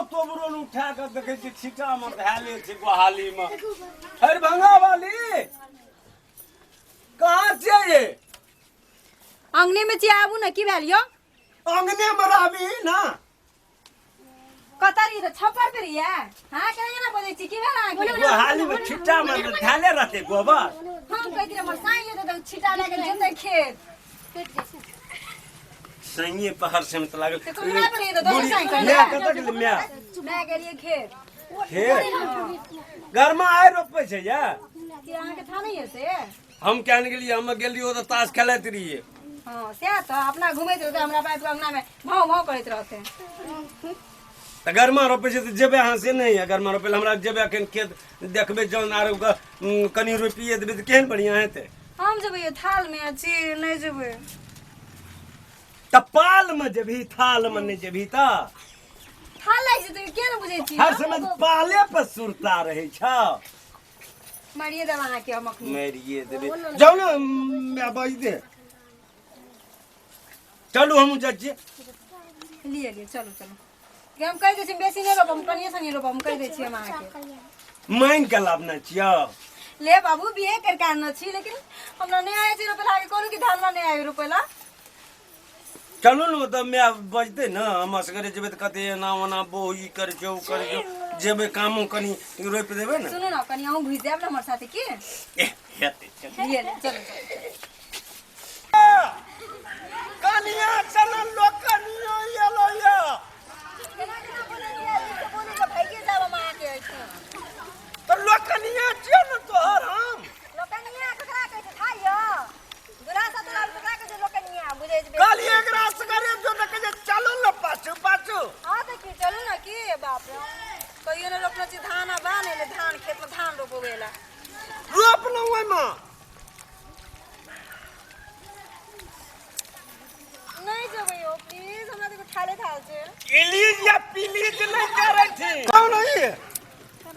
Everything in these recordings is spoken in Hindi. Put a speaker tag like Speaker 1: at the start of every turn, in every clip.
Speaker 1: तोबरो उठा के देखे छी छिटा में धाले छी गोहाली में। अरे भंगा वाली कहाँ छे ये?
Speaker 2: अंगने में चिया आबू ना की भेल यो?
Speaker 1: अंगने में रहबी ना।
Speaker 2: कतरी तो छप्पर पे रही है। हां केना ना बोले छी की भेल आके?
Speaker 1: गोहाली में छिटा में धाले रहते गोबर।
Speaker 2: हम कह दिए हमर साई ले तो छिटा लगे जेते खेत।
Speaker 1: सैये पहाड़ से में तो लागल।
Speaker 2: तो हमरा पर ये तो दो साई कर।
Speaker 1: मैं कत गेल
Speaker 2: मैं गेलिए खेत।
Speaker 1: खेत घर में आए रोपे छे या?
Speaker 2: कि अहाँ के था नहीं है से?
Speaker 1: हम कहने गेलिए हम गेलिए तो ताश खेलत रहिए।
Speaker 2: हां से तो अपना घुमैत रहते हमरा पाइप अंगना में भाव भाव करैत रहते।
Speaker 1: त घर में रोपे छे त जेबे अहाँ से नहीं है। घर में रोपे हमरा जेबे अखन खेत देखबे जौन आर कनी रोपिए देबे त केहन बढ़िया हेते।
Speaker 2: हम जेबे ये थाल में अछि नहीं जेबे।
Speaker 1: त पाल में जेबी थाल में नहीं जेबी त
Speaker 2: थाल लाग जे तो के न बुझै छी।
Speaker 1: हर समय पाले पर सुरता रहे छ।
Speaker 2: मारिए देब अहाँ के हम अखनी।
Speaker 1: मारिए देबे जाऊ न मैं बाज दे। चलू हम जाछी।
Speaker 2: लिए लिए चलो चलो। कि हम कह दे छी बेसी नहीं रोप हम कनिए सनी रोप हम कह दे छी हम अहाँ के।
Speaker 1: माइन के लाभना छियो।
Speaker 2: ले बाबू बिहे कर के आना छी लेकिन हमरा नहीं आए छी रोपे लागे कोनो की धान नहीं आए रोपेला।
Speaker 1: चलू न त मैं बजते न हम असगरे जेबे त कते ना वना बोई कर जो जेबे कामो कनी रोप देबे न।
Speaker 2: सुनो न कनी हम भुज देब न हमर साथे की।
Speaker 1: हेते चल।
Speaker 2: लिए ले चलो चलो।
Speaker 1: कनिया चलन लोकनियो येलो या।
Speaker 2: केना केना बोलिए से बोली के भाइये जाब हम अहाँ के ऐसे।
Speaker 1: तो लोकनिया छियो न तोहर हम।
Speaker 2: लोकनिया ककरा कहै छै खाइयो? दूरा सा दूरा ककरा कहै छै लोकनिया बुझै छै।
Speaker 1: काली एक रास करे जो न कहे चलो न पाछू पाछू।
Speaker 2: हां त की चलू न की बाप रे। कहियो न रोपना छी धान आ बाने ले धान खेत में धान रोपवेला।
Speaker 1: रोप न ओय में।
Speaker 2: नहीं जेबै यो प्लीज हमरा देखो ठाले थाल छै।
Speaker 1: इलीज या पीलीज नहीं करे छी। कौन है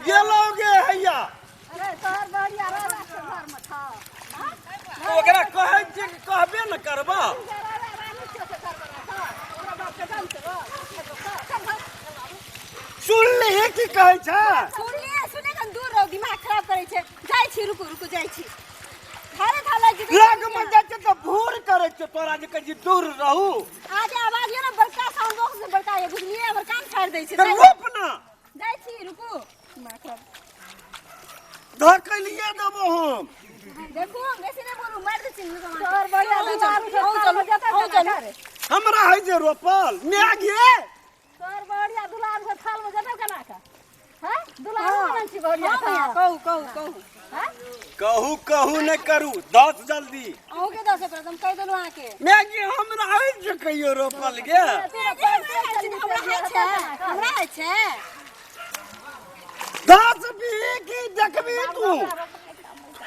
Speaker 1: ये लोगे हैया?
Speaker 2: अरे तोहर बढ़िया रे घर में था।
Speaker 1: तो ओकरा कहै छी कहबे न करबा। सुन ले की कहै छ?
Speaker 2: सुने कन दूर रहो दिमाग खराब करे छे। जाई छी रुको रुको जाई छी। थारे थाला जी
Speaker 1: लग में जाके तो भूर करे छ तोरा जे कहि दूर रहू।
Speaker 2: आगे आवाज ये ना बड़का साउंड बॉक्स से बड़का ये बुझलिए हमर कान फाड़ दै छे।
Speaker 1: तो रोप न।
Speaker 2: जाई छी रुको। दिमाग खराब
Speaker 1: धकलिए देबो हम।
Speaker 2: देखो ऐसे नहीं बोलू मार दे छी। तोहर बढ़िया दिमाग चलो जाता रे।
Speaker 1: हमरा है जे रोपल मैं गे।
Speaker 2: तोहर बढ़िया दुलार से थाल में जता केना का? हां दुलार बन छी बढ़िया कहू हां
Speaker 1: कहू न करू 10 जल्दी।
Speaker 2: अहू के 10 पर हम कह देलु अहाँ के।
Speaker 1: मैं गे हमरा है जे कहियो रोपल गे।
Speaker 2: हमरा है छे
Speaker 1: 10 भी की देखबी तू।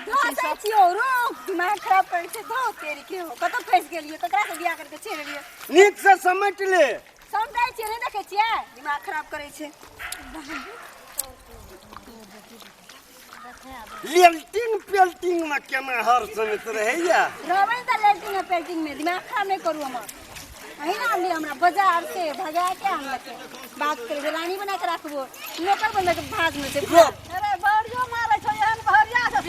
Speaker 2: दस छियो रुक दिमाग खराब करे छे दो तेरी के हो कत फंस गेलिए ककरा से बियाह करके चल गेलिए।
Speaker 1: नीक से समेट ले।
Speaker 2: समझाई छे नहीं देखे छिए दिमाग खराब करे छे।
Speaker 1: लेल्टिंग पेल्टिंग में केना हर समेत रहैया।
Speaker 2: रहबे त लेल्टिंग पेल्टिंग में दिमाग खराब नहीं करू हम। अही ना आनली हमरा बाजार से भगा के आनलके। बात करे रानी बना के रखबो नौकर बन के भाग में से। अरे बड़ियो मारे छ एहन भरिया से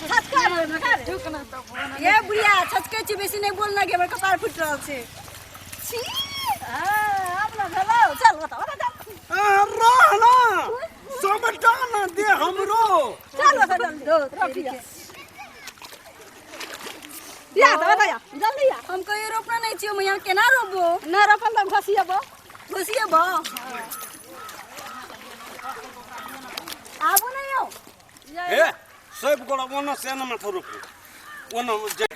Speaker 2: छटका मारे खा रे झुकना तो बोल। ये बुढ़िया छटके छी बेसी नहीं बोलना के हमर कपार फुट रहल छे। छी अब ना भेलो चल बता
Speaker 1: रहना समटा न दे हमरो।
Speaker 2: चल बता दो रखिया या बता या जल्दी या। हम कहियो रोपना नहीं छियो मैं केना रोपबो? ना रोपल त घसिएबो। आबो नहीं हो
Speaker 1: ए सब गोड़ा वनो से न मत रोप। वनो जे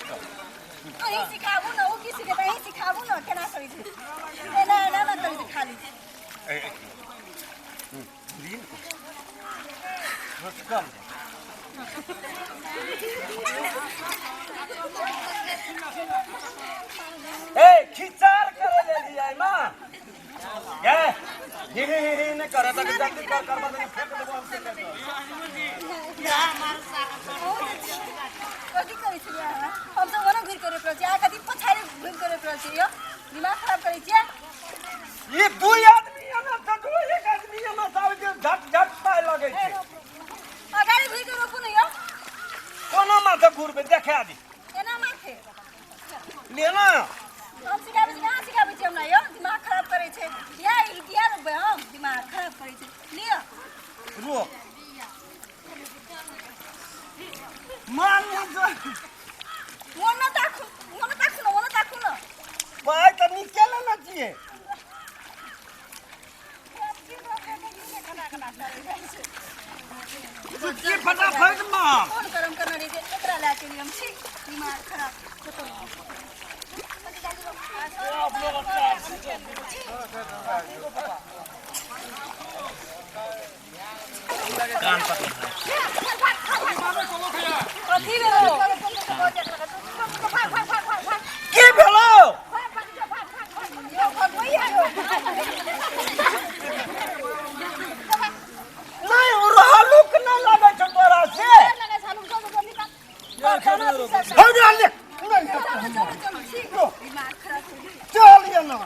Speaker 2: अही सिखाबो न ओ की सिखाबो अही सिखाबो न केना करै छै। ना ना ना करै छै खाली।
Speaker 1: दिन कम ए खिचार करे ले लिया मां। गे धीरे न करे त जल्दी कर बदल फेंक देबो हम से कर।
Speaker 2: या हमार साथ कथि करै छै यार? हम सब ओना घुर करे पड़ै छै आ कथि पछाड़ी घुर करे पड़ै छै यो दिमाग खराब करै छै।
Speaker 1: ये दो आदमी है ना तो दो एक आदमी घूर पे देखा दी
Speaker 2: एना माथे
Speaker 1: लेना
Speaker 2: हम सिखाबै छी कहाँ सिखाबै छी हमरा यौ दिमाग खराब करै छै या इडिया लोग हम दिमाग खराब करै छै लियो
Speaker 1: रो मान जा
Speaker 2: मोन ताकू न
Speaker 1: भाई तो निकल ना चाहिए ये फटाफट मां
Speaker 2: फोन गरम करना रही है एकरा ला के लिए हम छी दिमाग खराब
Speaker 1: कान पर
Speaker 2: कथी भेलो
Speaker 1: की भेलो नहीं रहा लुक ना लगे छ तोरा से हो जा ले चल ये ना